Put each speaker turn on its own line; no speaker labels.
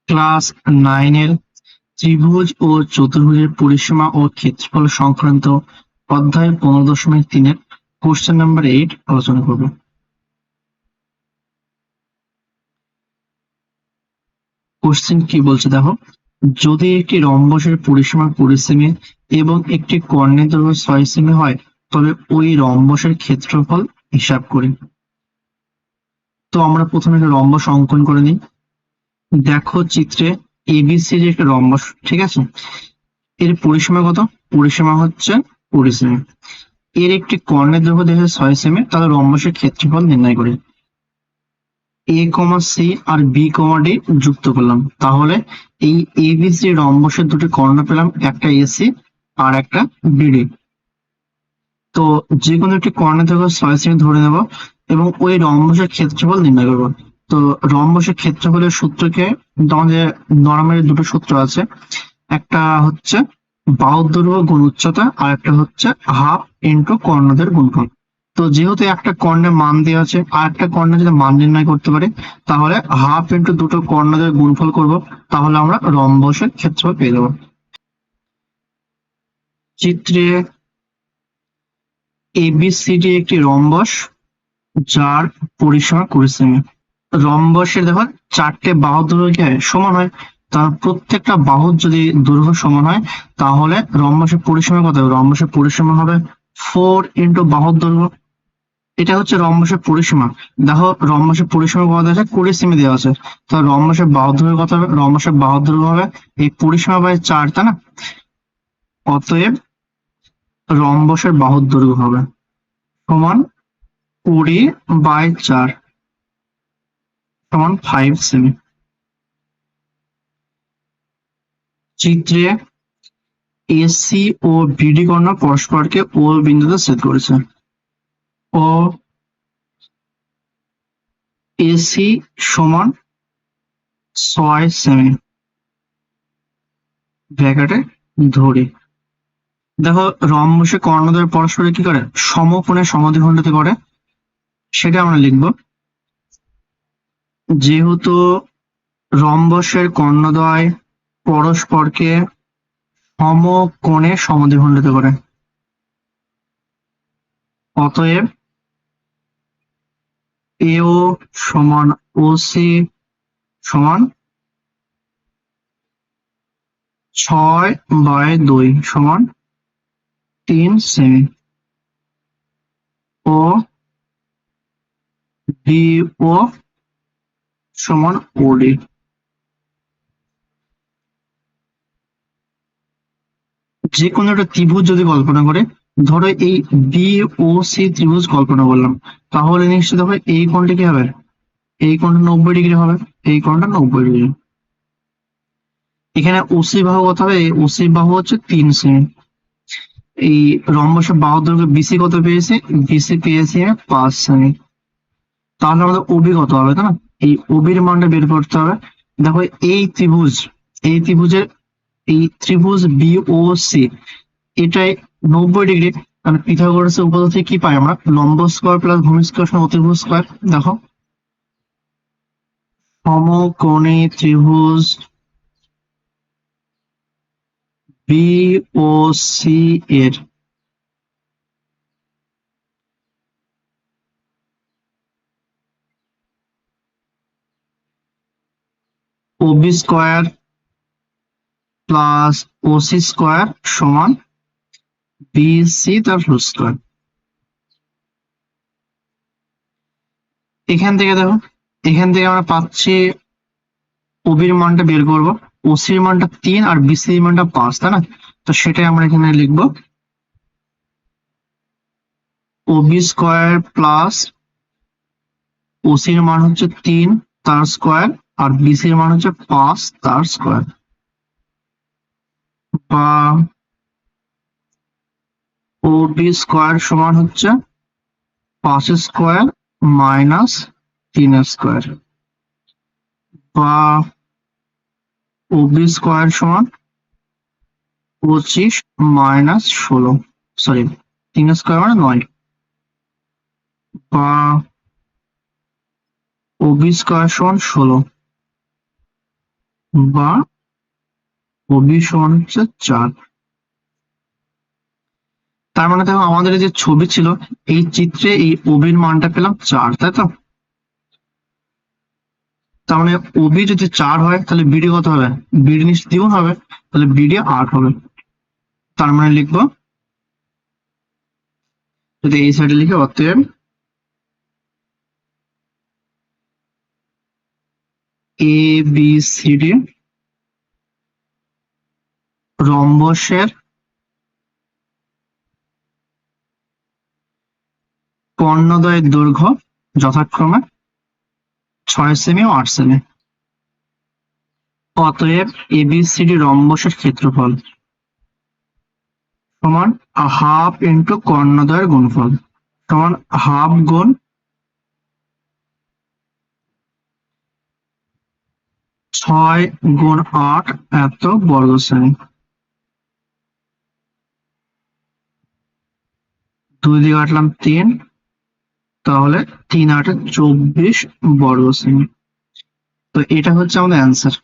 Class 9 এর ত্রিভুজ ও চতুর্ভুজের পরিসীমা ও ক্ষেত্রফল সংক্রান্ত অধ্যায় 15.3 এর কোশ্চেন নাম্বার 8 আলোচনা করব। কোশ্চেন কি বলছে দেখো, যদি একটি রম্বসের পরিসীমা 20 সেমি এবং একটি কর্ণের দৈর্ঘ্য 6 সেমি হয় তবে ওই রম্বসের ক্ষেত্রফল হিসাব করি। তো আমরা প্রথমে একটা রম্বস অঙ্কন করে নিই। দেখো চিত্রে এবিসি এর একটা রম্বস, ঠিক আছে। এর পরিসীমা কত? পরিসীমা হচ্ছে 20 সেমি। এর একটি কর্ণের দৈর্ঘ্য দেখে 6 সেমি, তাহলে রম্বসের ক্ষেত্রফল নির্ণয় করি। এ কমা সি আর বি কমা ডি যুক্ত করলাম, তাহলে এই এবিসি রম্বসের দুটি কর্ণ পেলাম, একটা এসি আর একটা বিডি। তো যে কোনো একটি কর্ণের দৈর্ঘ্য 6 সেমি ধরে নেব এবং ওই রম্বসের ক্ষেত্রফল নির্ণয় করব। তো রম্বসের ক্ষেত্রফলের সূত্রকে, আমাদের নরমালি দুটো সূত্র আছে, একটা হচ্ছে বাহুর দৈর্ঘ্য গুণ উচ্চতা আর একটা হচ্ছে হাফ ইন্টু কর্ণদের গুণফল। তো যেহেতু একটা কর্ণের মান দেওয়া আছে আর একটা কর্ণের যদি মান নির্ণয় করতে পারি, তাহলে হাফ ইন্টু দুটো কর্ণদের গুণফল করব, তাহলে আমরা রম্বসের ক্ষেত্রফল পেয়ে যাবো। চিত্রে এবিসিডি একটি রম্বস যার পরিসীমা 20 সেমি। রম্বসের দেখো চারটে বাহুর দৈর্ঘ্য সমান হয়, তার প্রত্যেকটা বাহুর যদি দৈর্ঘ্য সমান হয় তাহলে রম্বসের পরিসীমা কত হবে? রম্বসের পরিসীমা হবে 4 ইন্টু বাহুর দৈর্ঘ্য। এটা হচ্ছে রম্বসের পরিসীমা। দেখো রম্বসের পরিসীমা কত আছে? 20 সেমি দেওয়া আছে, তো রম্বসের বাহুর দৈর্ঘ্য কত হবে? রম্বসের বাহুর দৈর্ঘ্য হবে এই পরিসীমা বাই 4, তাই না? অতএব রম্বসের বাহুর দৈর্ঘ্য হবে সমান 20/4 সমান 5 সেমি। চিত্রে এসি ও বিডি কর্ণ পরস্পরকে ও বিন্দুতে ছেদ করেছে। ও এসি সমান 6 সেমি ব্র্যাকেটে ধরি। দেখো রম্বসে কর্ণদ্বয় পরস্পরে কি করে? সমকোণে সমদ্বিখণ্ডিত করে, সেটা আমরা লিখব। যেহেতু রম্বসের কর্ণদ্বয় পরস্পরকে সমকোণে সমদ্বিখণ্ডিত করে, অতএব এও সমান ওসি সমান 6/2 সমান 3 সেমি ও ডিও সমান ওডি। যে কোনো একটা ত্রিভুজ যদি কল্পনা করে, ধরো এই বিওসি ত্রিভুজ কল্পনা করলাম, তাহলে নিশ্চিত হবে এই কোণটা কি হবে? এই কোণটা 90 ডিগ্রি হবে, এই কোণটা 90 ডিগ্রি। এখানে ওসি বাহু কত হবে? এই ওসি বাহু হচ্ছে 3 সেমি। এই রম্বসের বাহু দৈর্ঘ্য বিসি কত পেয়েছি? বিসি পেয়েছি 5 সেমি। তাহলে আমাদের ওবি কত হবে, তাই না? এই ওবির মানটা বের করতে হবে। দেখো এই ত্রিভুজের এই ত্রিভুজ বিওসি এটাই 90 ডিগ্রি, মানে পিথাগোরাসের উপপাদ্য থেকে কি পাই আমরা? লম্ব স্কয়ার প্লাস ভূমি স্কয়ার সমান অতিভুজ স্কয়ার। দেখো সমকোণী ত্রিভুজ বিওসি এর OB square plus OC square সমান বিসি তার হোল স্কয়ার। এখান থেকে দেখো, এখান থেকে আমরা পাচ্ছি ওবির মানটা বের করব, ওসির মানটা 3 আর বিসির মানটা 5, তাই না? তো সেটাই আমরা এখানে লিখবো, ওবি স্কয়ার প্লাস ওসির মান হচ্ছে 3 তার স্কয়ার আর বিসির মান হচ্ছে 5 তার স্কয়ার, বা ওবি স্কয়ার সমান হচ্ছে 5 স্কয়ার মাইনাস 3 স্কয়ার, বা ওবি স্কয়ার সমান 25 মাইনাস 16, সরি 3 স্কয়ার মানে 9, বা ওবি স্কয়ার সমান 16, বা ওবি সমান হচ্ছে 4। তার মানে দেখো আমাদের যে ছবি ছিল এই চিত্রে এই ওবির মানটা পেলাম 4, তাই তো? তার মানে ওবি যদি 4 হয় তাহলে বিডি কত হবে? বিডি নিশ্চয় দ্বিগুণ হবে, তাহলে বিডি 8 হবে। তার মানে লিখবো, যদি এই সাইডে লিখে অতএব এ বি সি ডি রম্বসের কর্ণদ্বয়ের দৈর্ঘ্য যথাক্রমে 6 সেমি ও 8 সেমি। অতএব এবিসিডি রম্বসের ক্ষেত্রফল সমান হাফ ইন্টু কর্ণদ্বয়ের গুণফল সমান হাফ গুণ 6 গুণ 8 এত বর্গ সেমি। 2 দিয়ে কাটলাম 3, তাহলে 3 8 24 বর্গ সেমি। তো এটা হচ্ছে আমাদের অ্যান্সার।